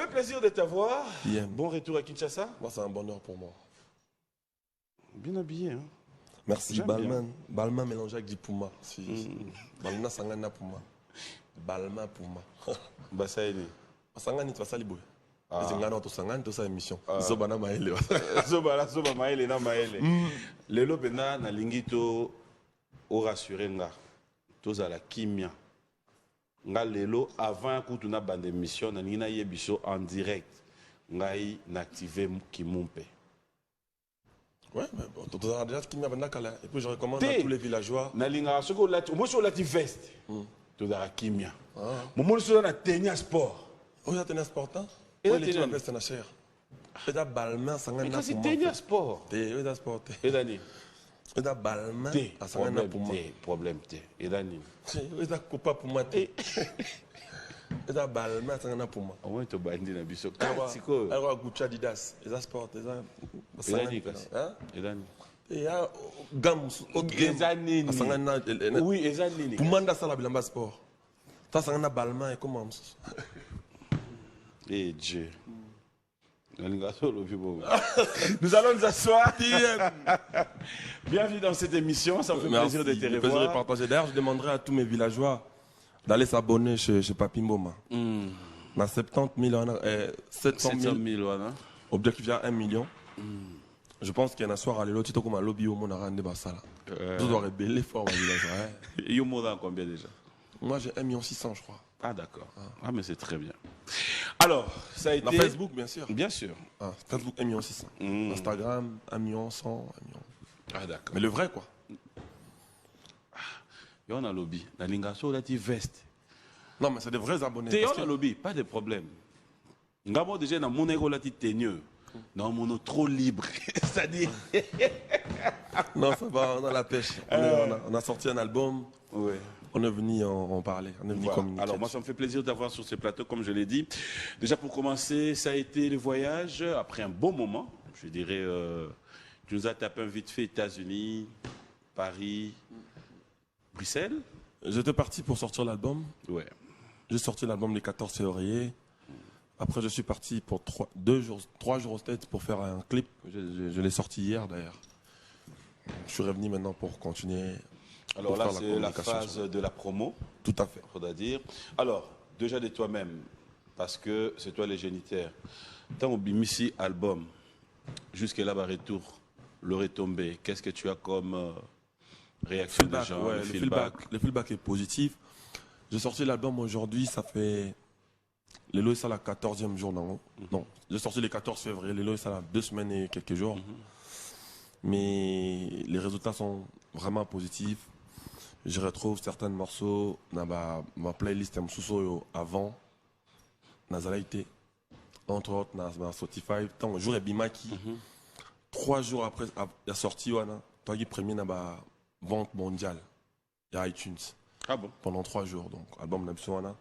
fait plaisir de t'avoir. Bien. Bon retour à Kinshasa. Moi, c'est un bonheur pour moi. Bien habillé, hein. Merci, Balman. Balman mélangé avec du Puma. Balman Sangana Puma. Balman Puma. Basaïli. Sangani, tu vas salir. Sangana, tu Sangani, tu sa émission. Zobana Maele. Zoba Maele, na Maele. Lelo Bena, na Lingito, au rassuré, tous à la kimia. Nga lelo, avant que tu n'as pas d'émission, na Nina Yebiso en direct. Ngai n'activé Kimumpe. Ouais, mais bon, tu as déjà Kimia Bandakala. Et puis je recommande à tous les villageois. Nalinga, ce que moi, sur la veste. Tu as la kimia. Moi, sur la tennis sport. Oui, la tennis sport. Et la veste, c'est cher. Et la balmain, ça mais quand c'est tennis sport. Et la sport. Et Dani. Et la balmain, ça problème. Et Dani. Et la coupa pour moi. Et la balmain, ça n'a pour moi. On va te bandi na biso. Alors, Gucci Adidas. Et la sport. Et la. Et Dani. Et la gamme. Oui, et Dani. Pour moi, ça la bilamba sport. Ça, ça n'a balmain et comment. Eh Dieu. Nous allons nous asseoir. Bienvenue dans cette émission. Ça me fait plaisir de te revoir. Plaisir de partager. D'ailleurs, je demanderai à tous mes villageois d'aller s'abonner chez Papi Mboma. On a 70 000, 700 000. Objectif à 1 million. Je pense qu'il y a un soir à l'élo, tu comme un lobby au monde à rendre Bassala. Je dois rébeller fort au village. Et il y a combien déjà? Moi, j'ai 1,6 million, je crois. Ah, d'accord. Ah, mais c'est très bien. Alors, ça a été. Facebook, bien sûr. Bien sûr. Facebook, 1,6 million. Instagram, 1 million, 100, 1 million. Ah, d'accord. Mais le vrai, quoi. Il y a un lobby. La Lingaso, là, tu veste. Non, mais c'est des vrais abonnés. Il y a un lobby, pas de problème. Ngamo, déjà, dans mon égo, là, tu teigneux. Non, mon trop libre. C'est-à-dire. Non, ça va, on a la pêche. On a sorti un album. Ouais. On est venu en parler, on est venu communiquer. Alors moi, ça me fait plaisir d'avoir sur ce plateau, comme je l'ai dit. Déjà, pour commencer, ça a été le voyage. Après un bon moment, je dirais, tu nous as tapé un vite fait États-Unis, Paris, Bruxelles. J'étais parti pour sortir l'album. Ouais. J'ai sorti l'album le 14 février. Après, je suis parti pour 3 jours au States pour faire un clip. Je l'ai sorti hier, d'ailleurs. Je suis revenu maintenant pour continuer. Alors là, c'est la phase de la promo. Tout à fait. Faudra dire. Alors, déjà de toi-même, parce que c'est toi le géniteur. Tant au Bimisi album, jusqu'à là, retour, le retombé, qu'est-ce que tu as comme réaction des gens? Ouais, le feedback est positif. J'ai sorti l'album aujourd'hui, ça fait. L'élo est ça la 14e jour, non? Non, j'ai sorti le 14 février, l'élo est ça la 2 semaines et quelques jours. Mais les résultats sont vraiment positifs. Je retrouve certains morceaux dans ma playlist avant. Entre autres, dans Spotify. Tant jour et Bimaki. 3 jours après la sortie, toi qui premier dans la vente mondiale. Il y a iTunes. Ah bon? Pendant 3 jours. Donc, album Napsuana.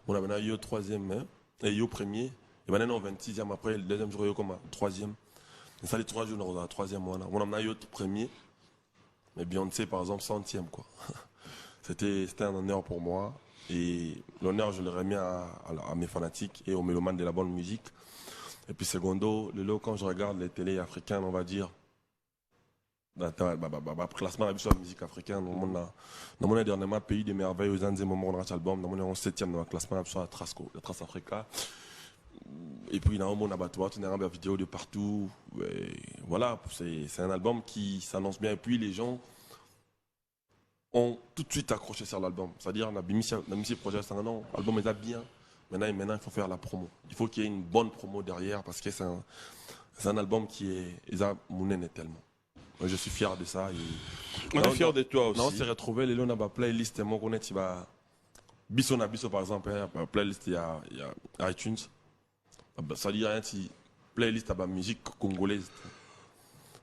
On a eu le 3e et eu le premier. Et maintenant, au 26e, après, le 2e jour, il y a eu comme un 3e. Et ça, les 3 jours, on a le 3e. On a eu le premier. Mais Beyoncé, par exemple, 100e, quoi. C'était un honneur pour moi. Et l'honneur, je le remets à mes fanatiques et aux mélomanes de la bonne musique. Et puis, secondo, quand je regarde les télés africaines, on va dire, classement de la musique africaine, dans mon dernièrement, Pays des Merveilles, aux Andes, mon album, dans mon 7e dans le classement de la Trace Africa. Et puis, dans mon abattoir, tu as une vidéo de partout. Et voilà, c'est un album qui s'annonce bien. Et puis, les gens ont tout de suite accroché sur l'album. C'est-à-dire, on a mis ce projet, l'album est bien. Maintenant, il faut faire la promo. Il faut qu'il y ait une bonne promo derrière parce que c'est un album qui est. Tellement. Moi, je suis fier de ça. On est fier de toi aussi. On s'est retrouvé, les gens ont playlist. Moi, on est Bisso par exemple, playlist, il y a iTunes. Ça dit rien si playlist à la musique congolaise.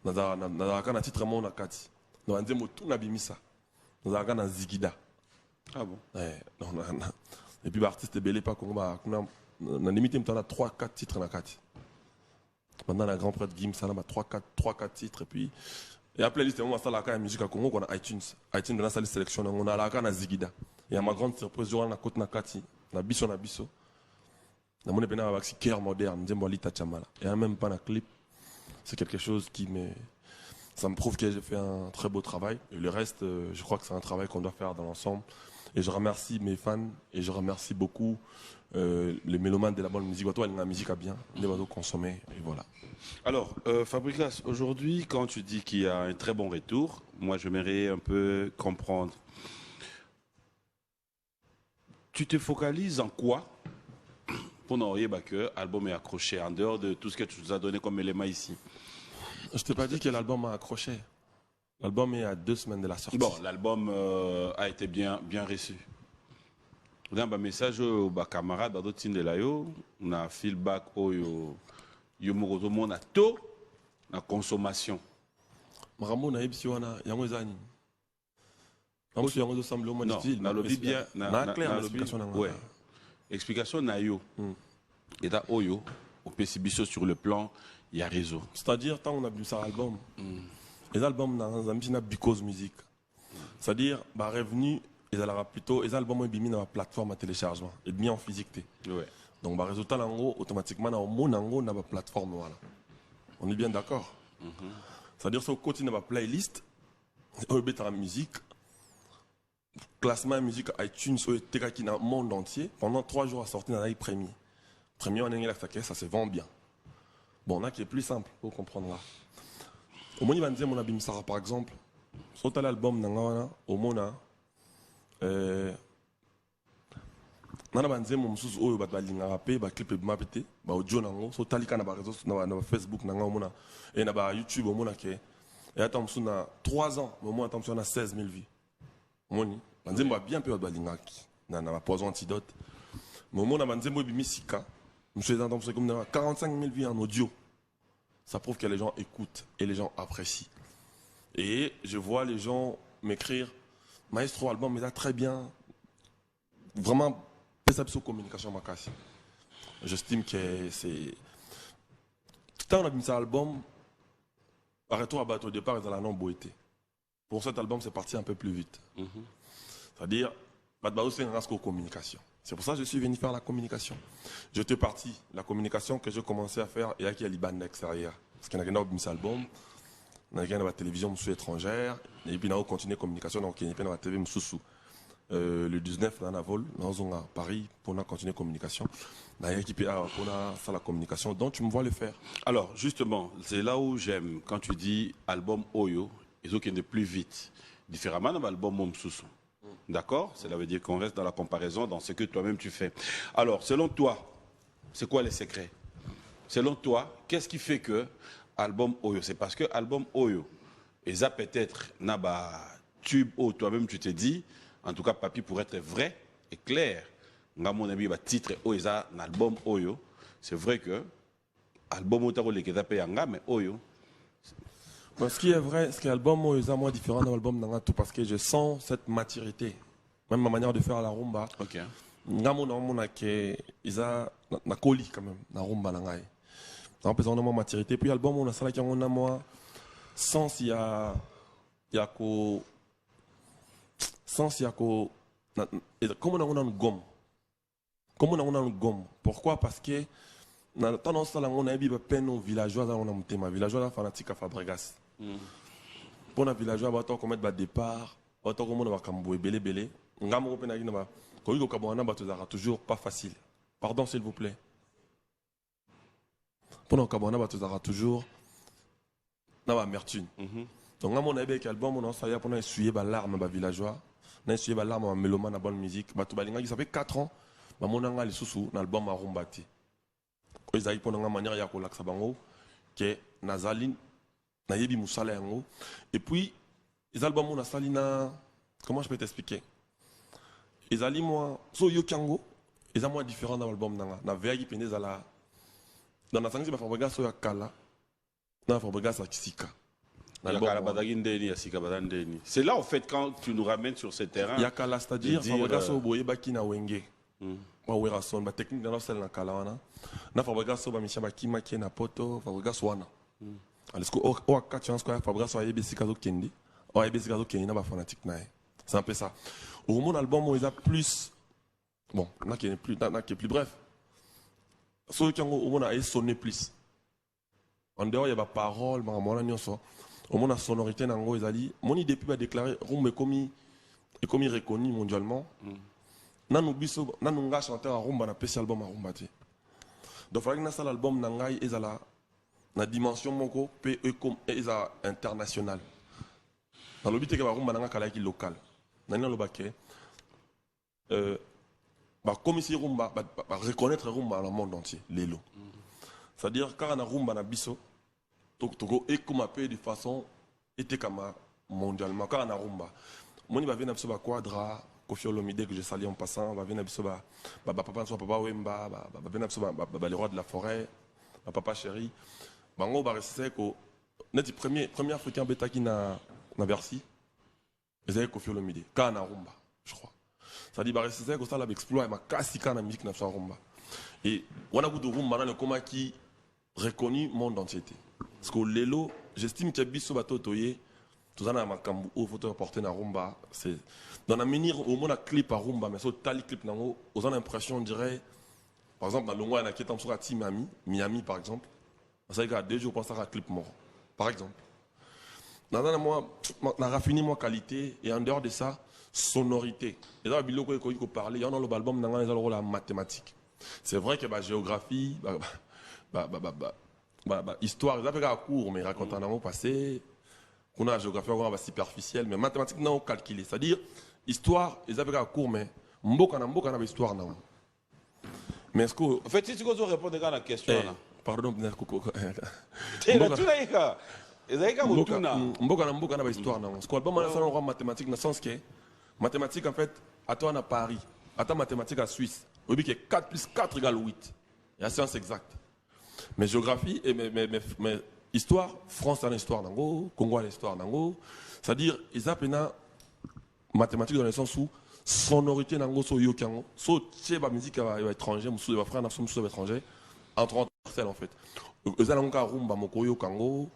Dans un titre vraiment on a quatre. Dans un démo tout n'a pas mis ça. Dans un Zigida. Ah bon? Et puis l'artiste est belé pas Congo. On a limité on a 3-4 titres dans la 4. Maintenant la grand prêtre Gim ça a 3-4 titres et puis et après playlist on a ça la musique à Congo on a iTunes. iTunes dans la sélection on a la Zigida. Et à ma grande surprise on a côté na 4 na biso. Dans mon épinard avec cœur moderne, et en même pas un clip, c'est quelque chose qui me, ça me prouve que j'ai fait un très beau travail. Et le reste, je crois que c'est un travail qu'on doit faire dans l'ensemble. Et je remercie mes fans et je remercie beaucoup les mélomanes de la bonne musique. La musique a bien, les oiseaux consommer et voilà. Alors, Fabricas, aujourd'hui, quand tu dis qu'il y a un très bon retour, moi j'aimerais un peu comprendre. Tu te focalises en quoi pour n'envoyer que l'album est accroché en dehors de tout ce que tu nous as donné comme élément ici? Je t'ai pas dit que l'album m'a accroché. L'album est à 2 semaines de la sortie. Bon, l'album a été bien reçu. Dans un message aux camarades, dans d'autres signes de la on a feedback au yo monde a tôt la consommation. Ramon na ibsi wana yango ezani. Comme si yango semble au moins style. Na lobby bien na clair l'explication na. Ouais. Explication na yo. Et da oyo au PCBiso sur le plan il y a réseau. C'est-à-dire tant on a vu ça album. Les albums na because music. C'est-à-dire bah revenu ils allaient plutôt les albums bimi dans la plateforme à téléchargement et bien en physique. Ouais. Donc bah résultat là automatiquement na monango na la plateforme voilà. On est bien d'accord. C'est-à-dire sur côté na playlist au la musique classement musique iTunes au TK dans le monde entier pendant 3 jours à sortir dans les premiers. Premier on est ça se vend bien. Bon là qui est plus simple pour comprendre là. Au moins il va dire mon abim Sarah par exemple sur l'album nanga au mona nana banze mo mususu oyo bat balinga rapé ba clip ma pété ba audio nango so talika na ba réseau na Facebook nanga mona et na ba YouTube mona ke et attends mususu na 3 ans au moins attends na 16 000 vues moni banze mo bien peu bat balinga na ba poison antidote mo mona banze mo bimisika mususu attends comme na 45 000 vues en audio. Ça prouve que les gens écoutent et les gens apprécient. Et je vois les gens m'écrire Maestro album, mais là très bien. Vraiment, perception communication makasi. J'estime que c'est. Tout on a mis ça album, arrêtons à battre au départ, ils ont la non beauté. Pour cet album, c'est parti un peu plus vite. C'est-à-dire, c'est une communication. C'est pour ça que je suis venu faire la communication. J'étais parti, la communication que j'ai commencé à faire, et il y a l'Iban extérieur. Parce qu'il y a un album, il y a la télévision étrangère, et puis on a continué la communication, donc il y a la TV Moussou. Le 19, on a vol, on à Paris, pour continuer la communication. On a équipé pour faire la communication, donc tu me vois le faire. Alors, justement, c'est là où j'aime, quand tu dis album Oyo, ils ont qui est plus vite. Différemment de l'album Moussou. D'accord? Cela veut dire qu'on reste dans la comparaison, dans ce que toi-même tu fais. Alors, selon toi, c'est quoi les secrets? Selon toi, qu'est-ce qui fait que album Oyo? C'est parce que album Oyo, et ça peut-être n'a pas tube où toi-même tu te dis, en tout cas, papier pour être vrai et clair. Nga mon ami, titre Oyo, un album Oyo. C'est vrai que album Oyo, mais Oyo. Ce qui est vrai, c'est que l'album est moins différent de l'album Nangato parce que je sens cette maturité. Même ma manière de faire la rumba. Ok. Ngamon a que isa na coli quand même la rumba nangai. Donc besoin de maturité. Puis l'album on a ça là qui on a moi sans il y a ko sans il y a ko comment on a une gomme. Comment on a une gomme. Pourquoi? Parce que na tendance là on a bien peine aux villageois là on a monté ma villageois fanatique à Fabregas. Pour les villageois, on va mettre le départ, on va mettre le belé. On va mettre le toujours pas facile. Pardon, s'il vous plaît. Pour le Cabana, on va toujours amertume. Donc, on a un album, on a essuyé les larmes des villageois, on a essuyé les larmes des mélomanes de bonne musique. Ça fait 4 ans, on a un album à Rumbati. Ils ont une manière de faire que Nazaline. Et puis, les albums, on a salina. Comment je peux t'expliquer? Les albums, moi, so yokango, ils sont moins différents dans l'album. Na veille, puis dans la sanction, il faut regarder sur la kala. Il faut regarder sur la kisika. C'est là, en fait, quand tu nous ramènes sur ce terrain. Il y a kala, c'est-à-dire, il faut regarder sur le boye baki na wenge. La technique de la kala, il faut regarder sur la micha baki maki na poto, il faut regarder sur wana. C'est un peu ça. Au mon album, il y a plus. Bon, là qui est plus bref. ceux qui ont sonné plus. En dehors, il y a des paroles, au moins la sonorité, mon idée depuis déclarer rumba est comme reconnu mondialement. Nanu chanteur à rumba na spécial album à rumba. Donc il faut que l'album nangai est la dimension moko pe comme est international. Dans le but que rumba nanga kala qui local. Nani lo baké comme ici rumba reconnaître rumba dans le monde entier lelo. C'est-à-dire quand on a rumba na biso Togo et comme appelé de façon était comme mondialement quand on a rumba. Moni va venir sur Quadra, Koffi Olomide que je salue en passant, va venir sur papa soit papa Wemba, va venir sur les rois de la forêt, papa chéri. Bango va rester que net premier africain bêta qui na Bercy. C'est Koffi Olomide quand on a rumba, je crois. Ça dit va rester que ça l'a exploit ma casse quand la musique na sur rumba. Et on a beaucoup de rumba dans le coma qui reconnu monde entier. Parce que Lelo, j'estime que Bisso Bato Toye, tout ça, makambu au photo porté na rumba, c'est dans la menir au moins un clip à rumba, mais sur tali clip nango, aux l'impression, on dirait, par exemple, dans le mois, qui est en sur Miami par exemple, ça y a 2 jours pour ça un clip mort, par exemple. Dans un mois, on a raffiné ma qualité et en dehors de ça, sonorité. Et là, il y a des parler, il y a un album dans le rôle en mathématiques. C'est vrai que la géographie, histoire, ils appellent à court, mais racontent un passé. On a la géographie encore superficielle, mais mathématiques, non, calculé. C'est-à-dire, histoire, ils appellent à court, mais mboka na histoire, non. Mais est-ce que. En fait, si tu veux répondre à la question, là. Pardon, mboka na histoire, non. Parce que l'album, on a mathématiques, dans le sens que, mathématiques, en fait, à toi, à Paris, à ta mathématiques à Suisse, au but que 4 plus 4 égale 8. Il y a science exacte. Mais géographie et mais histoire, France a l'histoire d'Ango, Congo a l'histoire d'Ango. C'est-à-dire, ils appellent mathématiques dans le sens où sonorité d'Ango, so yokango, so tché ba musique à étranger, moussou de frère, moussou de étranger, entre parcelles en fait. Ils ont un rumba moko yokango,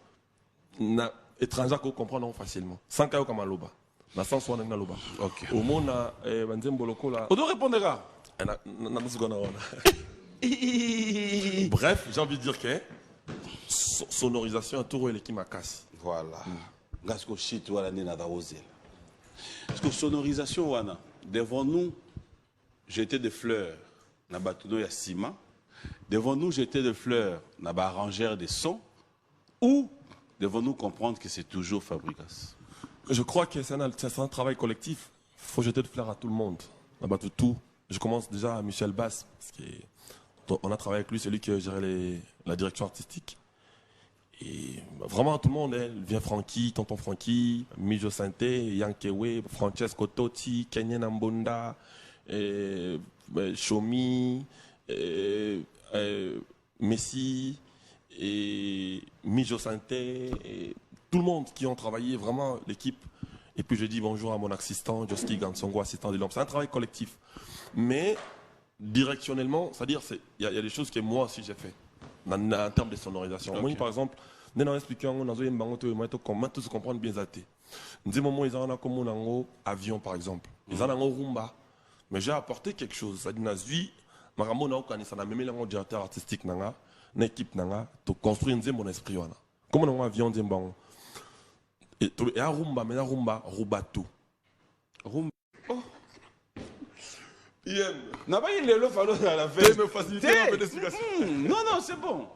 na étranger qu'on comprend facilement. Sans kayo comme loba. Na sans soin na loba. OK. Au monde na banzem boloko la. On doit répondre là. Bref, j'ai envie de dire que sonorisation tout est qui m'a cassé. Voilà. Gasko shit wala nena da ozel. Parce que sonorisation wana devant nous jeter des fleurs na batuno ya ciment. Devant nous jeter des fleurs na ba arrangeur des sons ou devant nous comprendre que c'est toujours Fabrikas. Je crois que c'est un travail collectif. Il faut jeter des fleurs à tout le monde. Na tout. Je commence déjà à Michel Bass parce que on a travaillé avec lui, c'est lui qui gérait la direction artistique. Et vraiment tout le monde, vient Francky, tonton Francky, Mijo Santé, Yankewe, Francesco Totti, Kenyan Ambonda, Shomi, Messi, et Mijo Santé, et tout le monde qui ont travaillé, vraiment l'équipe. Et puis je dis bonjour à mon assistant, Joski Gansongo, assistant de l'homme. C'est un travail collectif. Mais directionnellement, c'est-à-dire il y a des choses que moi aussi j'ai fait en termes de sonorisation. Okay. Moi par exemple, nous avons expliqué comment tout se comprendre bien zaté. Nous avons ils ont comme un avion par exemple. Ils ont un rumba. Mais j'ai apporté quelque chose. C'est-à-dire que nous avons même un directeur artistique nanga, une équipe nanga, to construire mon esprit wana. Comme un avion d'embang. Et un rumba, mais un rumba rubato. Rumba. Oh. PM. N'a pas eu le fallo à la fin. Me faciliter un peu d'explication. Non, c'est bon.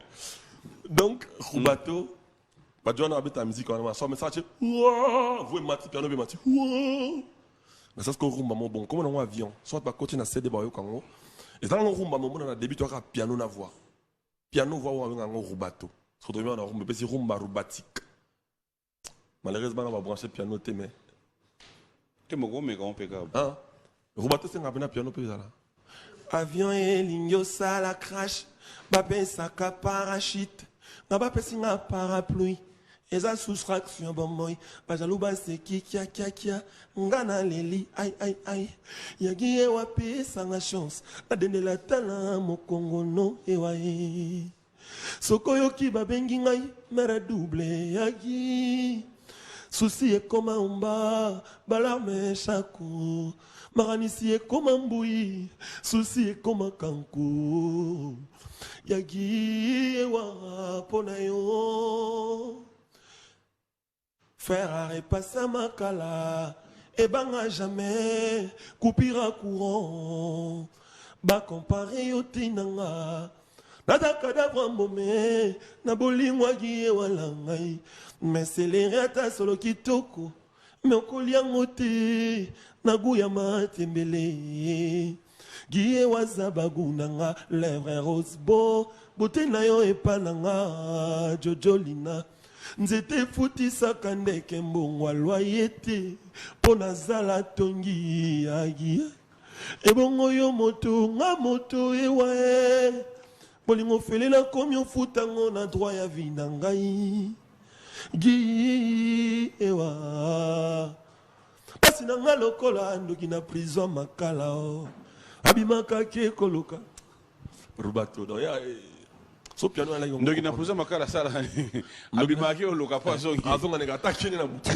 Donc, rubato, pas de jouer ta musique on a ça, mais ça tu vous mati piano be mati. Mais ça c'est que rumba mon bon, comme on a un avion, soit pas continuer à céder ba yo kango. Et dans le rumba mon on a début toi piano na voix. Piano voix ou un rubato. Ce que on a rumba, c'est rumba rubatique. Malheureusement on va brancher piano té mais tu me gros mais comment peut hein? Rubato c'est un piano pe là. Avion et ligne ça la crash, ba ben saka parachute, na ba pesi nga parapluie. Eza soustraction bon boy, ba jalouba c'est kia ngana leli ai. Yagi wa pe sanga chance, na dende la tala mo Congo no ewae. Sokoyo ki ba bengi ngai mera double yagi. Souci est comme un bas, balarme chakou. Maranisi est comme un bouilli, souci est comme un kankou. Yagi ewa ponayo. Faire arrêt passer makala. Et banga jamais, coupira courant. Ba comparé au tinanga. Nada kadavra mbome, na bolingwa gie walangai. Mais c'est les rata solo kitoko. Mais okoliango te, na guya matembele. Gie wazabagunanga, lèvres rose beau. Beauté na yo epananga, jojolina. Nzete futi sakandeke mbongwa loyete. Pona zala tongi agi. Ebongo yo moto, nga moto ewae. Bolingo felela komi ofutango na droit ya vinangai. Gi ewa. Pasi na nga lokola ndoki na prison makala o. Abimaka ke koloka. Rubato do ya so piano ala yongo. Ndoki na prison makala sala. Abimaki oloka pa zongi. Azonga nega takini na mutu.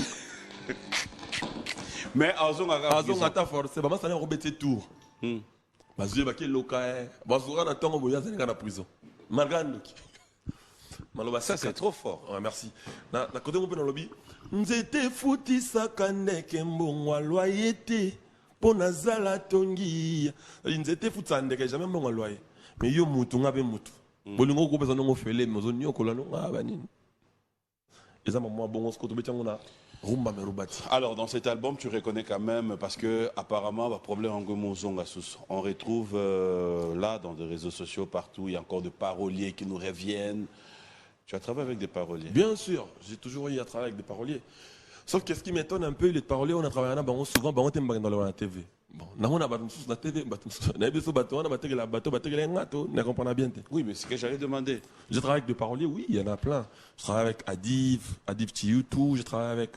Mais azonga ta force ba masala robete tour. Bazue ba ke loka bazura na tongo boya zenga na prison. Margandoki. Maloba ça c'est trop fort. Ouais, merci. Na côté mon lobby. Nzete futi sakandeke mbongwa loyete. Pona zala tongi. Nzete futi sandeke jamais mbongwa loye. Mais yo mutu ngabe mutu. Bolingo ko bezana ngo fele mozoni okola no ngaba nini. Eza maman bongo sko to betangona. Alors, dans cet album, tu reconnais quand même, parce que apparemment, le problème en on retrouve là, dans les réseaux sociaux, partout, il y a encore des paroliers qui nous reviennent. Tu as travaillé avec des paroliers? Bien sûr, j'ai toujours eu à travailler avec des paroliers. Sauf que ce qui m'étonne un peu, les paroliers, on a travaillé souvent, on a dans la TV. Bon, on a la TV, on a bien. Oui, mais c'est ce que j'allais demander. Je travaille avec des paroliers, oui, il y en a plein. Je travaille avec Adiv Tioutou, je travaille avec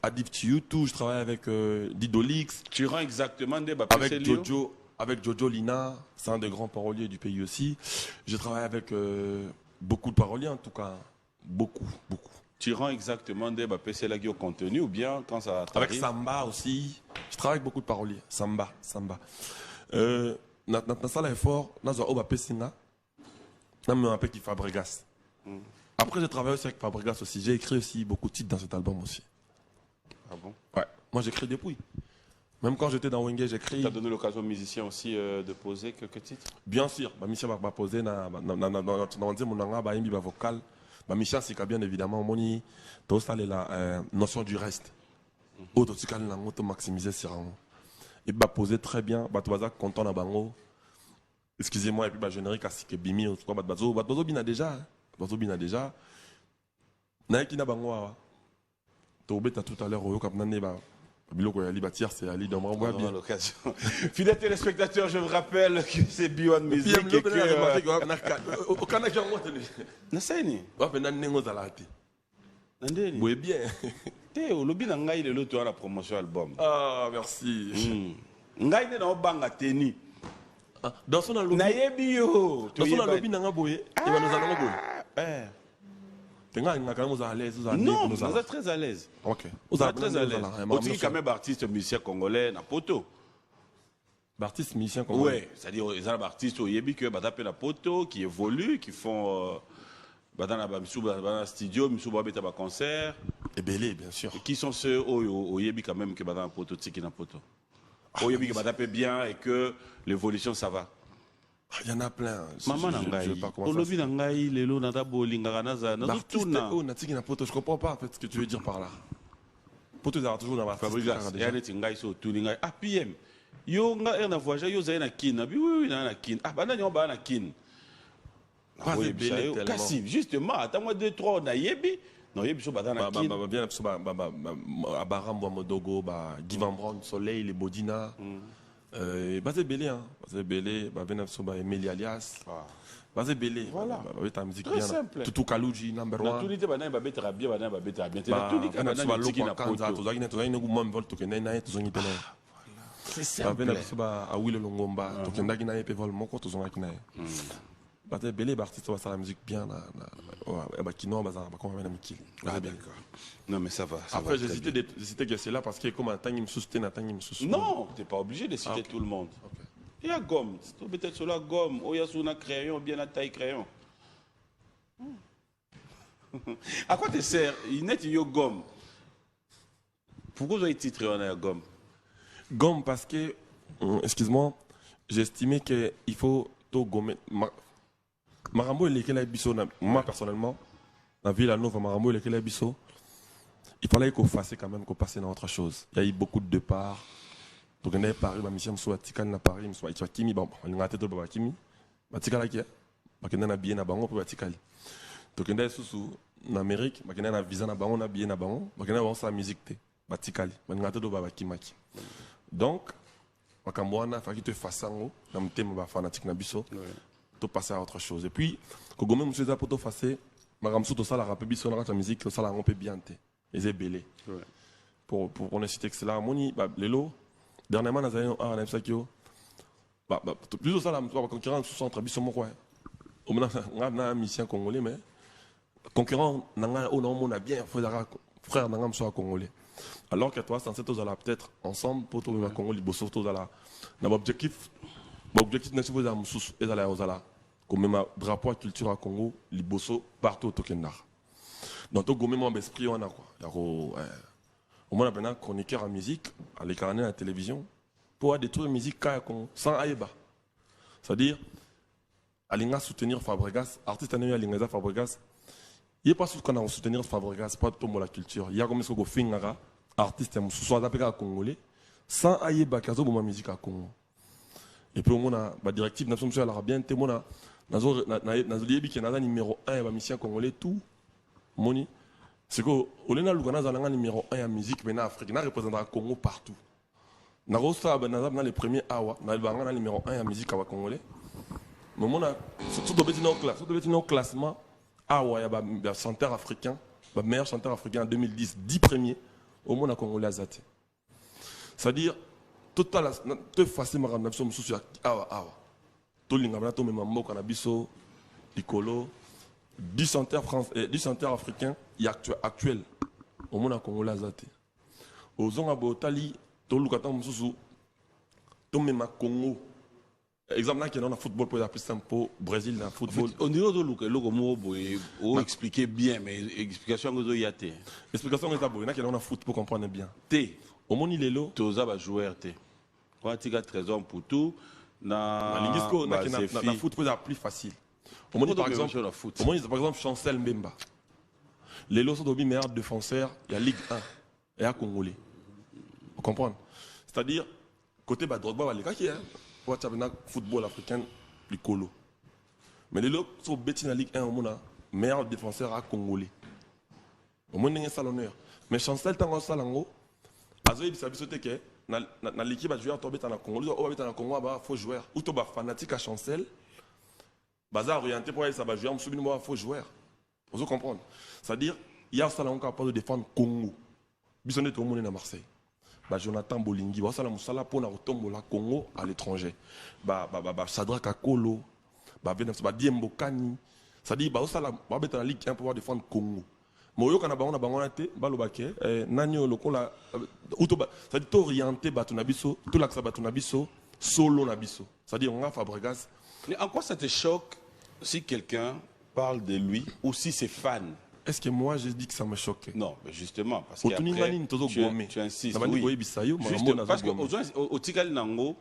Adiv Tioutou, je travaille avec Didolix. Tu rends exactement des avec Jojo Lina, c'est un des grands paroliers du pays aussi. Je travaille avec beaucoup de paroliers en tout cas, beaucoup. Tu rends exactement des PC au contenu ou bien quand ça avec Samba aussi. Je travaille avec beaucoup de paroliers. Samba. Dans ça l'effort, dans un Oba Pessinga, dans un peu qui Fabregas. Après j'ai travaillé aussi avec Fabregas aussi. J'ai écrit aussi beaucoup de titres dans cet album aussi. Ah bon? Ouais. Moi j'écris depuis. Même quand j'étais dans Wenge, j'écris. Tu as donné l'occasion aux musiciens aussi de poser quelques titres? Bien sûr. Ma mission va poser dans mon vocal. Ma mission c'est bien évidemment moni tout ça la notion du reste. Autre tu calme la moto maximiser sur et bah poser très bien bah tu vas content na bango. Excusez-moi et puis bah générique assez que bimi ou quoi bah bazo bina déjà na qui na bango to beta tout à l'heure au cap nané bah biloko ya libatière c'est Ali dans moi bien l'occasion. Fidèles téléspectateurs, je vous rappelle que c'est B1 Music et que au Canada moi Nasani ba pena nengo zalati Ndeni oui bien te au lobby na ngai lelo to la promotion album. Ah merci ngai ne na banga teni dans son lobby na yebi yo dans son lobby na ngaboye et ba nous allons boye non, vous êtes très à l'aise. Ok. Vous êtes très à l'aise. Vous êtes quand même artiste musicien congolais, na poto. Artiste musicien congolais. Oui, c'est-à-dire les artistes au Yébi que batapé na poto, qui évoluent, qui font dans la studio, misouba beta ba concert. Et belé bien sûr. Et qui sont ceux au Yébi quand même que batapé poto, tiki na poto. Au Yébi que batapé bien et que l'évolution ça va. Il y en a plein. Maman Nangaï, au lobby Nangaï, les lots nada bolinga naza, l'artiste na poto, je comprends pas en fait ce que tu veux dire par là. Poto ça toujours dans ma Fabregas, et elle est Nangaï so tuninga. Ah PM, yo nga na voyage yo zaina kin, oui na kin. Ah bana nyo ba na kin. Oui, belé tellement. Kassim, justement, attends-moi 2-3 na yebi. Non yebi so bana na kin. Bien so Abarambo Modogo, ba Givan Brown, Soleil, les Bodina. Basé belé hein, basé belé, bah venez sur bah Emily Alias, basé belé, voilà, bah ta musique très bien, simple. Tutu Kaluji number 1. Tout l'été bah bêta bien, bah bêta bien. Tout l'été bah musique na kanza, tout ça qui n'est tout ça une goût vol tout que n'a tout ça qui tena. C'est simple. Bah venez sur bah Awilo Longomba, tout que n'a qui n'a pas vol moko tout ça qui n'a. Bah belé artiste va faire la musique bien là bah kino bah ça va comment même Mikili. Ah d'accord. Non mais ça va. Après j'ai cité que c'est là parce que comme un temps il me soutient, un temps il me soutient. Non, tu n'es pas obligé de citer tout le monde. Okay. Il y a gomme, peut-être sur la gomme, ou il y a sur un crayon, bien la taille crayon. À quoi te sert? Il n'est pas gomme. Pourquoi vous avez titré en a gomme? Gomme parce que, excuse-moi, j'ai estimé qu'il faut tout gommer. Marambo est lequel biso, moi personnellement, la ville à Nova, Marambo est lequel biso. Il fallait qu'on fasse quand même, qu'on passe dans autre chose. Il y a eu beaucoup de départs. Donc, on est Paris, ma mission, soit Tikan na Paris, soit Kimi, bon, on a tête de Kimi, Batikala qui est, on a bien à Bango pour Batikali. Donc, on est sous en Amérique, on a visa na Bango, on a bien à Bango, on a sa musique, Batikali, on a tête de Bakimaki. Donc, on a fait que tu fasses ça, on a un thème fanatique na biso, tu passes à autre chose. Et puis, quand on a monsieur Zapo to fasser, Maram Souto ça la rappelle biso na la musique, ça la rompe bien, et c'est belé. Pour ne citer que c'est là, Moni, Lelo. Dernièrement, nous avons un Sakio. Plus de ça, la concurrence sous centre, bisous, moi. On a un mission congolais, mais concurrent, on a bien frère, on a congolais. Alors que toi, c'est peut-être ensemble pour trouver un Congolais, bosso, tous là. L'objectif, n'est pas comme même drapeau à culture à Congo, les bosso partout au Tokendar. Donc, au gommé, mon esprit, on a quoi? Au moins, on a un chroniqueur en musique, à l'écran à la télévision, pour détruire la musique sans aïeba. C'est-à-dire, à soutenir Fabregas, artiste à l'Inga Fabregas, il n'y a pas ce qu'on a soutenir Fabregas, pas tout la culture. Il y a comme ça qu'on fait un artiste qui soit appelé à Congolais, sans aïeba, qui a la musique à Congo. Et puis, on a la directive, nous sommes à l'Arabien, on a le numéro 1 de la mission congolais, tout. Moni. C'est que on a le numéro 1 en musique, mais en Afrique, on représente le Congo partout. On a les premiers awa, on a le numéro 1 en musique à Congolais. Mais on a surtout dans classement awa, il y a chanteur africain, le meilleur chanteur africain en 2010, 10 premiers au monde à Congolais azate. C'est-à-dire tout facile ma nation sur awa. Tout l'ingabana tout même mot canabiso, Nicolo. 10 chanteurs africains actuels au monde à Congo Lazate. Aux gens à Botali, tout le temps, tout même à Congo. Exemple là, qui est dans le football, pour plus simple, pour Brésil, dans le football. On dirait que le mot expliquer bien, mais explication que vous avez. Explication que vous avez, dans le foot, pour comprendre bien. T. Au monde, il est là. Tu as joueur T. Quand tu as 13 ans pour tout, dans le foot, c'est plus facile. Par exemple, Chancel Mbemba. Les lots sont les meilleurs défenseurs, il y a Ligue 1 et à Congolais. Vous comprenez? C'est-à-dire, côté Drogba, il y a le football africain plus colo. Mais les lots sont bêtis dans la Ligue 1, il y a meilleur défenseur à Congolais. Au moins, il y a un salonneur. Mais Chancel, tant que ça, il y a dans l'équipe de joueurs qui sont en Congo, il faut jouer. Ou tu es fanatique à Chancel. Bazar orienté pour ça va jouer en souvenir moi faut jouer. Vous comprenez? C'est-à-dire il y a ça là on capable de défendre Congo. Bisonné tout le monde à Marseille. Jonathan Bolingi, ça la musala pour na retomber la Congo à l'étranger. Sadra Kakolo, Diembo Kani. C'est-à-dire ça la va mettre la Ligue 1 pour défendre Congo. Moyo kana bango na bango na te balobake nanyo lokola c'est-à-dire orienté batunabiso tout l'axe batunabiso solo nabiso. C'est-à-dire on a Fabregas. Mais en quoi ça te choque si quelqu'un parle de lui ou si c'est fan? Est-ce que moi je dis que ça me choque? Non, mais justement, parce que tu insistes. Oui. Juste parce qu'au Tikali Nango,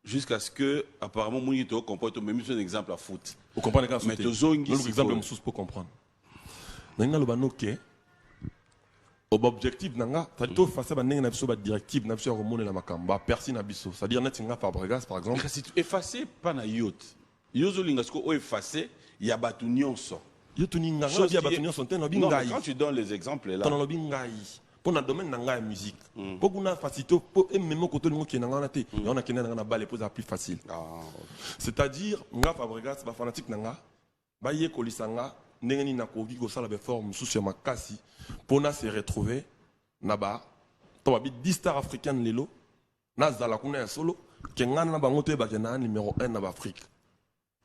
jusqu'à ce que, apparemment, Mounito comprenne, même un exemple à foot. Vous comprenez quand mais tu as un exemple pour comprendre. Nous avons objectif nanga ça dit face à nanga na directive na biso remonter la makamba persi na biso c'est-à-dire net nga Fabregas par exemple si tu effacer pas na yacht yozo linga sko o effacer ya batu nyonso yoto ninga ya batu nyonso tena bingai quand tu donnes les exemples là tona bingai pour na domaine nanga ya musique pour kuna facilité pour même côté lingo ki nanga na te on a kena na balle pour ça plus facile c'est-à-dire nga Fabregas ba fanatique nanga ba ye kolisanga ndenge na koki ko sala be forme sous sur makasi pour se retrouver naba to ba 10 stars africaines lelo na zala kuna ya solo ke ngana na bango te ba ke na numéro 1 na Afrique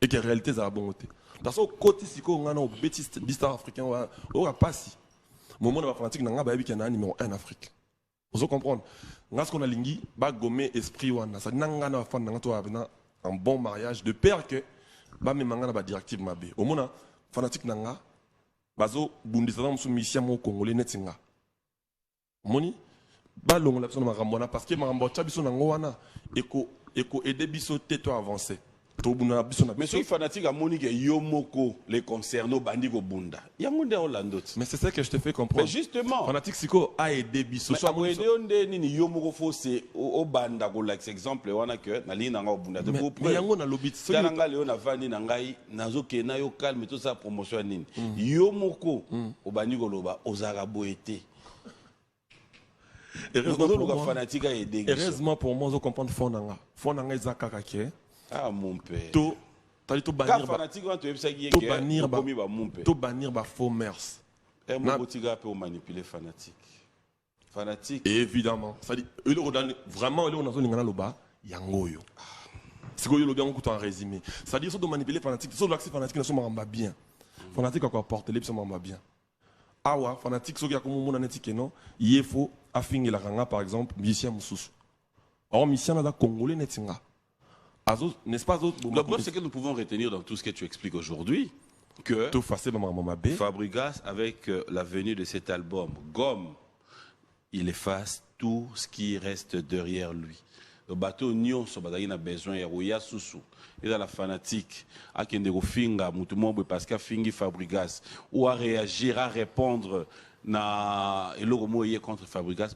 et que la réalité est à la bonne côté. Parce que côté si on a un bêtise bistar africain, on va pas si. Moment de la fanatique, on a un numéro 1 en Afrique. Vous comprenez? Parce qu'on a lingui, ba gommé esprit wana. Ça n'a pas fan un bon mariage de père que ba me mangana ba directive mabe. Au moins fanatique nanga bazo bundisa dans mission mo congolais netinga. Moni ba longo la personne marambona parce que marambo chabiso nango wana eko aider biso teto avancer. Mais ce fanatique à Monique et Yomoko, les concernés, Bandigo Bunda. Il y a un monde Orlando. Mais c'est ça que je te fais comprendre. Mais justement. Fanatique Siko a aidé Bisso. Mais après, Yomoko, c'est au Banda, like exemple, on a que, na ligne en Bunda. Mais yango na lobby. Tananga Léon a vani nangai, nazoke na yo calme tout ça promotion nini. Yomoko, au Bandigo Loba, aux Arabo été. Heureusement pour moi, je comprends Fonanga. Fonanga est Zakakake. Ah mon père. To bannir ba faux mœurs. Et mon botiga peut manipuler fanatique. Fanatique. Évidemment. Ça dit vraiment le on a zone loba yangoyo. C'est quoi le bien on en résumé. Ça dit ça de manipuler fanatique, ça l'accès fanatique ne sont pas bien. Fanatique encore porter les sont pas bien. Awa fanatique so qui a comme mon anétique non, il faut affinge la ranga par exemple musicien mususu. Or musicien là congolais netinga. N'est-ce pas D'abord, c'est que nous pouvons retenir dans tout ce que tu expliques aujourd'hui que Fabregas, avec la venue de cet album, Gomme, il efface tout ce qui reste derrière lui. Le bateau Nyon, il a besoin de Soussou. Il a la fanatique, à Kendego Finga, Moutoumombe, parce qu'il a Fingi Fabregas, ou à réagir, à répondre. Na et le contre Fabregas,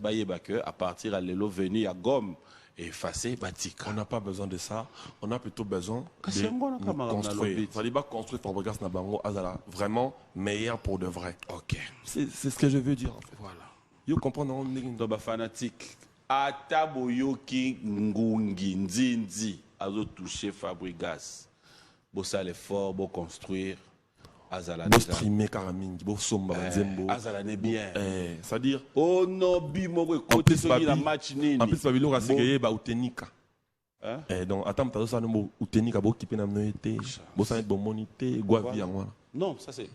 à partir de l'élo venu à Gomme. Effacer, batik. On n'a pas besoin de ça. On a plutôt besoin de construire. Il fallait pas construire Fabregas Nabango Azala. Vraiment meilleur pour de vrai. Ok. C'est ce que je veux dire en fait. Voilà. Vous comprenez? Donc, fanatique. Ataboyoki Ngungi Nzinzi. Azo toucher Fabregas. Bossa l'effort, beau construire. Azala beau streamer Karamingi, beau somba Nzembo. Azala n'est bien. C'est-à-dire. Oh non, bimo côté sur la match nini. En plus, Babilo a signé ba utenika. Donc, attends, tu as ça no utenika beau qui peut n'amener été. Beau ça être bon monité, guavi en moi. Non, ça c'est.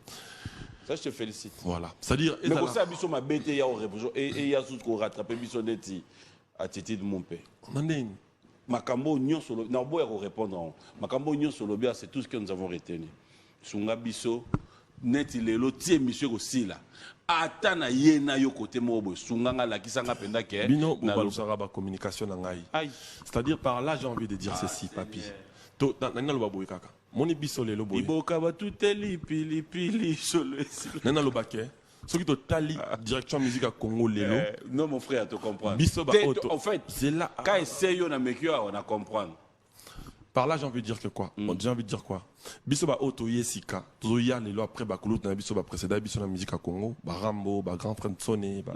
Ça je te félicite. Voilà. C'est-à-dire. Mais pour ça, biso ma bête ya au repos et il y a tout qu'on rattraper biso neti à titi de mon père. Mandine. Makambo nyon solo. Non, boy à répondre. Makambo nyon solo bien, c'est tout ce que nous avons retenu. Sunga biso neti lelo tie monsieur aussi là ata na yena yo côté mobo sunga nga la kisanga penda ke bino balusaka ba communication na ngai c'est-à-dire par là j'ai envie de dire ceci papi to nana lo baboy kaka moni biso lelo boy iboka ba tuteli pili pili solo nana lo baké ce qui to tali direction musique à Congo lelo non mon frère te comprendre biso ba en fait c'est là quand essaye on a mekio on a comprendre. Par là, j'ai envie de dire que quoi? J'ai envie de dire quoi? Biso ba auto yesika, tozo ya lelo après ba kulut na biso ba précédent biso na musique à Congo, ba Rambo, ba grand frère Sonné, ba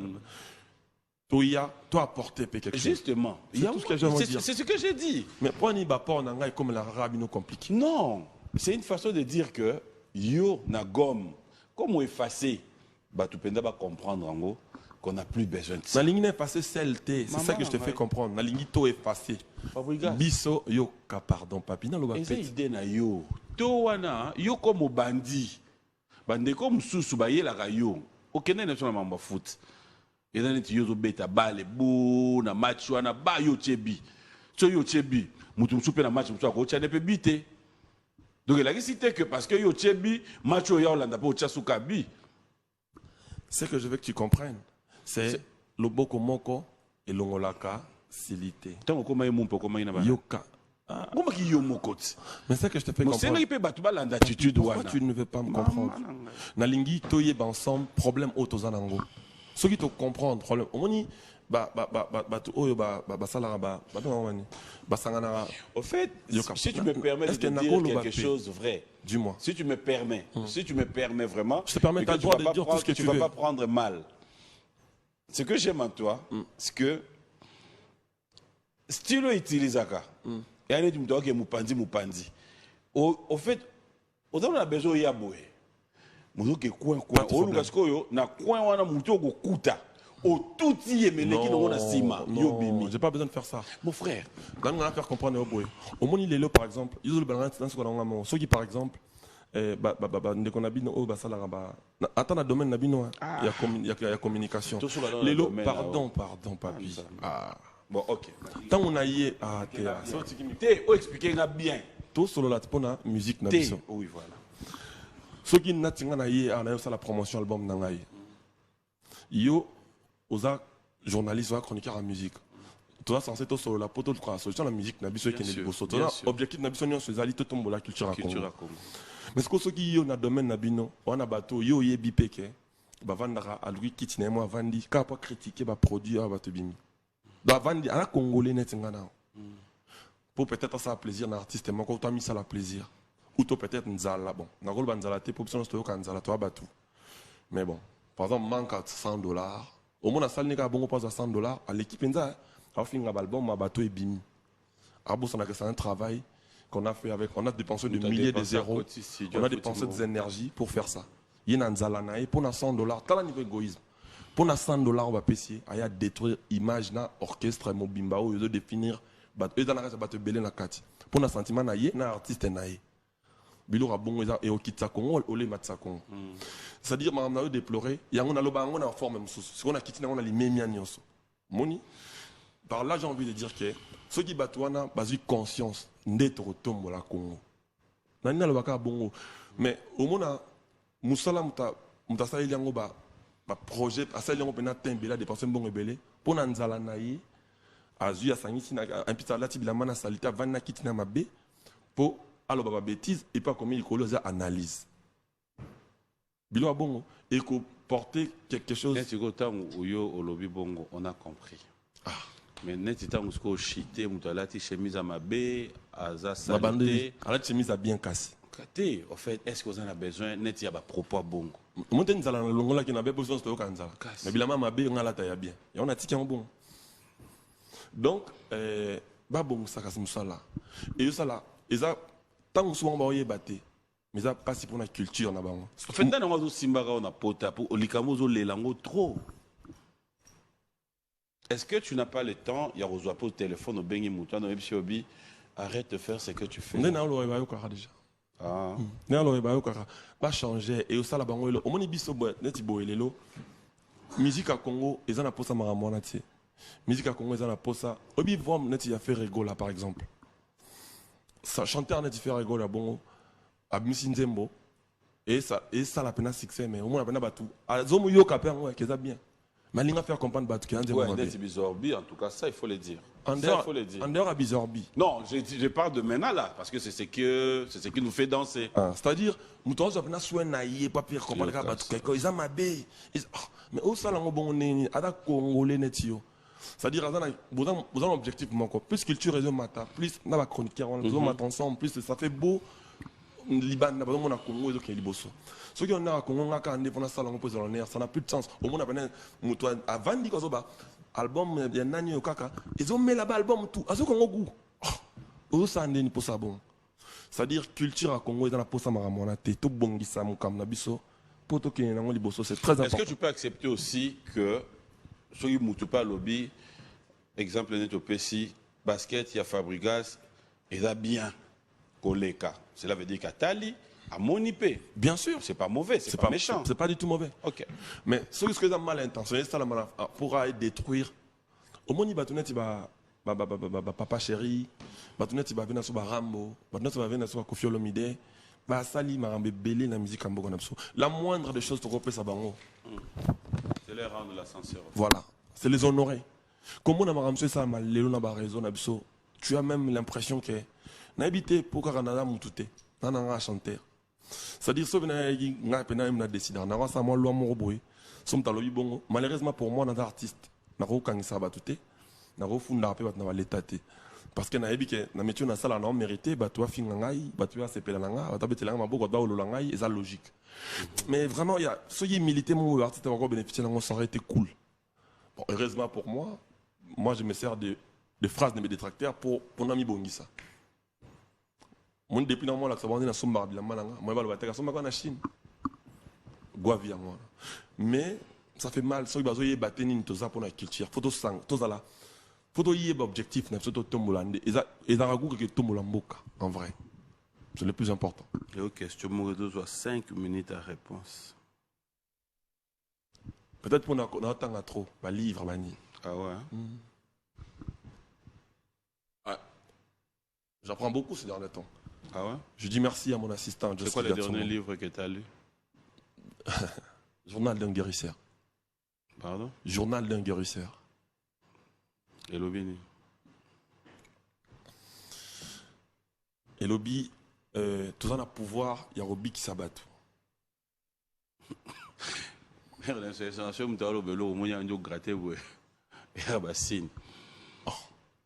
Toya, toi apporter quelque chose. Justement, c'est tout ce que j'ai envie de dire. C'est ce que j'ai dit. Mais pour ni ba port nanga comme la rabino compliqué. Non, c'est une façon de dire que yo na gomme, comment effacer, ba tu penda ba comprendre en gros qu'on n'a plus besoin de ça. La ligne effacée CLT, c'est ça que je te fais comprendre. La ligne to effacée. Biso yo ka pardon papi na lo ba peti. Eza idée na yo. To wana yo comme bandi. Bande comme susu ba yela ka yo. Okene na sona mamba foot. Eza neti yo zo beta bale bu na match wana ba yo chebi. So yo chebi, mutu msupe na match msupe ko chane pe bité. Donc la cité que parce que yo chebi, match yo ya Olanda pe o chasuka bi. Ce que je veux que tu comprennes, c'est le boko moko et l'ongolaka silité. Tant comment est mon comment il yoka. Comment qui yo mokoti. Mais c'est que je te fais comprendre. C'est là il peut battre balanda attitude wana. Pourquoi tu ne veux pas me comprendre? Na lingi toyeba ensemble problème autozanango. Ce qui te comprendre problème. Omoni au fait, si tu me permets de dire quelque chose vrai, dis-moi. Si tu me permets, vraiment, je te permets de dire tout ce que tu veux. Tu ne vas pas prendre mal. Ce que j'aime en toi, c'est que stylo utilise ça. Et allez tu me dis que mupandi. Au fait, on a besoin de yaboé. Muzo ke coin. Oluka sikoyo na coin wana muto ko kuta. au tout y émené qui n'ont pas sima. Non, j'ai pas besoin de faire ça. Mon frère. Quand on va faire comprendre au boy. Au moins il est là par exemple, ils ont le balance dans ce qu'on a mon. Ceux qui par exemple dès qu'on a bien au basala ba. Attends le domaine na bino, il y a communication. Les lots pardon papi. Ah. Bon, OK. Tant on a y T'es expliquer bien. tout solo la pona musique na biso. Oui, voilà. Ceux qui n'attendent pas à la promotion album nangai. Yo, osa journaliste, osa chroniqueur en musique. Tu as censé tout solo la poto de la solution la musique na biso qui est liboso. Tu as objectif na biso ni on se zali tout tombe la culture à Congo. Mais ce que ceux qui yo na domaine na bino, on a bateau yo ye bipeke. Ba vandara à lui qui tient moi vandi, ka pas critiquer ba produit à bateau bimi. Ba vandi à la congolais net ngana. Pour peut-être ça plaisir na artiste mais quand tu as mis ça la plaisir. Ou peut-être nzala bon na rôle banzala te pour to ka nzala to abatu mais bon par exemple manque à $100 au moins na salle neka bongo pas à $100 à l'équipe nza a fini l'album ma bateau et bimi abo ça c'est un travail qu'on a fait avec on a dépensé des milliers de zéros on a dépensé des énergies pour faire ça yena nzala na pour na $100 tala niveau égoïsme pour na $100 on va payer aya détruire image na orchestre mobimba ou de définir bateau dans la bateau belé na kati pour na sentiment na ye na artiste na ye bilo rabongo et au kitsa Congo au le matsa Congo c'est-à-dire madame na déplorer ya on a lo bango na forme même ce qu'on a quitté on a les mêmes nyonso moni par là j'ai envie de dire que ceux qui batouana basu conscience ndetro tombo la Congo nani na lo baka bongo mais au mona musala muta sa yango ba projet asali yango pena tembela dépenser bongo belé pour na nzala na yi azu ya sangisi na un pita lati bila mana salita vanna kitina mabe pour alors baba bêtise et pas comme il colosse analyse bilo bongo et que porter quelque chose net temps où yo au lobby bongo on a compris mais net temps où ce que chité mutalati chemise à mabe aza salité la chemise a bien cassé katé en fait est-ce que vous en a besoin net ya ba propos bongo monten nzala na longola qui n'a pas besoin de kanzala mais bilama mabe on a la taille bien et on a tiki en bon donc ba bongo ça casse musala et ça là et ça tant souvent ba yebate mais ça passe pour la culture na bango en fait dans on simbaka on a pota pour olikamozo lelango trop. Est-ce que tu n'as pas le temps il y a reçoit pas au téléphone au bengi mutano ebsiobi arrête de faire ce que tu fais. On est dans le ba yoka déjà dans le ba yoka pas changer et ça la bango o moni biso neti boelelo musique à Congo ils en a posa maramona ti musique à Congo ils en a posa obi vom neti ya fait rigola par exemple ça chanteur net fait rigoler à bongo à Nzembo et ça la peine succès mais au moins la peine battu à zomo yo kapé en que ça bien mais l'inga faire comprendre battu que Nzembo ouais bizorbi en tout cas ça il faut le dire en dehors à bizorbi non je parle de maintenant là parce que c'est ce qui nous fait danser c'est-à-dire mouton ça peine soin naïe pas faire comprendre que battu que ils a mabé mais au ça lango bon neni ada congolais netio c'est-à-dire vous avez un objectif plus culture réseau mata plus na ba chroniqueur on nous mat ensemble plus ça fait beau Liban na ba mon Congo et liboso ceux qui on a Congo nga ka ndé na sala on pose l'honneur ça n'a plus de sens au monde a muto avant di kozoba album ya nani yo kaka ils ont mis là-bas album tout azo Congo goût au ça ndé ni pour ça bon c'est-à-dire culture à Congo dans la posa maramona te to bongisa mo kam na biso poto ke na liboso c'est très important. Est-ce que tu peux accepter aussi que ceux qui mutu pas lobby exemple net au PC basket il y a Fabregas et là bien Koleka cela veut dire qu'Atali a monipé bien sûr c'est pas mauvais c'est pas méchant c'est pas du tout mauvais ok mais ceux qui ont mal intentionné ça pour détruire au moni batunet ba papa chéri batunet ba venir sur ba Rambo batunet ba venir sur Koffi Olomide ba sali marambe belé na musique ambo na biso la moindre des choses to repé ça bango c'est les rendre l'ascenseur voilà c'est les honorer comme on a maramse ça mal lelo na ba raison na biso tu as même l'impression que n'habiter pour Canada mutute nana chanter c'est-à-dire ce venait nga pena na décider na ça moi loi mo boy som talobi bongo malheureusement pour moi na artiste na ko kangisa batute na ko funda pe batna l'état parce que na yebi que na métier na sala na mérité ba toi finga ngai ba toi sepela nga ba tabetela maboko ba olola ngai et ça logique mais vraiment il y a ce qui militer mon artiste encore bénéficier na ça aurait été cool bon heureusement pour moi je me sers de phrases de mes détracteurs pour nami bongisa mon depuis dans moi là ça va na somba bila malanga moi ba le bateka somba na Chine Guavia moi mais ça fait mal. Soki bazo yé bateni toza pour la culture. Photo sang, toza là. Photo yé objectif na photo tombolande. Et dans ragout que tombolamboka en vrai. C'est le plus important. Et aux questions, mon réseau soit 5 minutes à réponse. Peut-être pour nous attendre trop. Va livre, mani. Ah ouais. Ouais. J'apprends beaucoup ces derniers temps. Ah ouais. Je dis merci à mon assistant. C'est quoi le dernier livre que tu as lu? Journal d'un guérisseur. Pardon? Journal d'un guérisseur. Et Lobini. Et Lobby, tout ça a pouvoir, il y a Roby qui s'abat.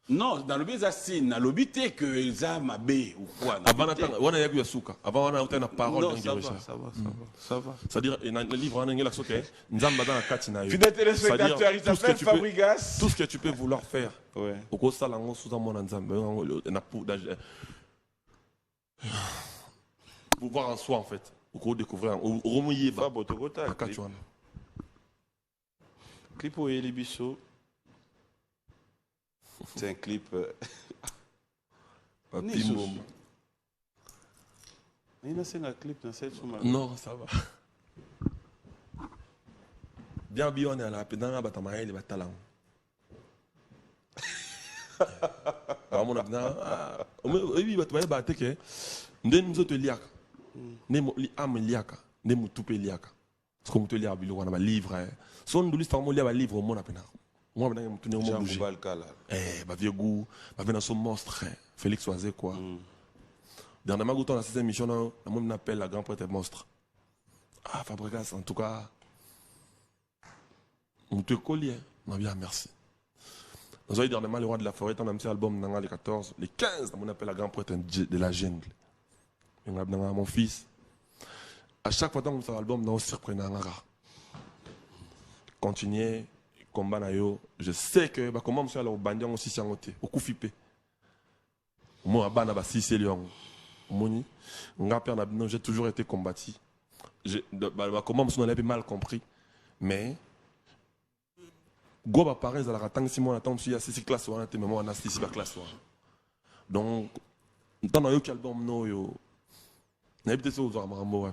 Non, dans le but, c'est dans le but que ça m'a bé ou quoi. Avant on a eu Souka. Avant on a eu une parole d'un guérisseur. Ça va. C'est-à-dire, dans le livre, on a un que Nzamba dans la Katina. Fidèle téléspectateur, il s'appelle Fabrigas. Tout ce que tu peux vouloir faire. Ouais. Au cours de ça, on sous mon Nzamba. Pour voir en soi, en fait. Au cours de découvrir. Au remouiller. Clip au Elibiso. C'est un clip. Il y a un clip dans cette somme. Non, ça va. Bien, bien, on est à la pédale, on va t'amener les bataillons. On a bien. Oui, tu vas battre que. Nous autres liak. Nous am liak. Nous tout pe liak. Ce qu'on te lit à Bilo, on a un livre. Son de l'histoire, on lit un livre au monde à peine. Moi, je vais tourner au monde. Eh, vieux goût, je vais dans son monstre. Félix Oisé, quoi. Dernièrement, quand on a cette émission, on appelle la grande prêtre monstre. Ah, Fabregas, en tout cas, on te collier. On a bien, merci. Nous avons dernièrement le roi de la forêt, on a mis album dans les 14, les 15, on appelle la grande prêtre de la jungle. On a mon fils. À chaque fois que on a un album, on se surprend. Continuez. Combat na yo, je sais que comment monsieur alors bandit aussi sangoté au coup fipé moi bana ba 6 lions moni nga père na j'ai toujours été combattu comment monsieur on a mal compris mais go ba pareil à la ratang si moi attend monsieur 6 classe on a été même on a 6 classe donc dans yo album no yo na peut-être ça aux armes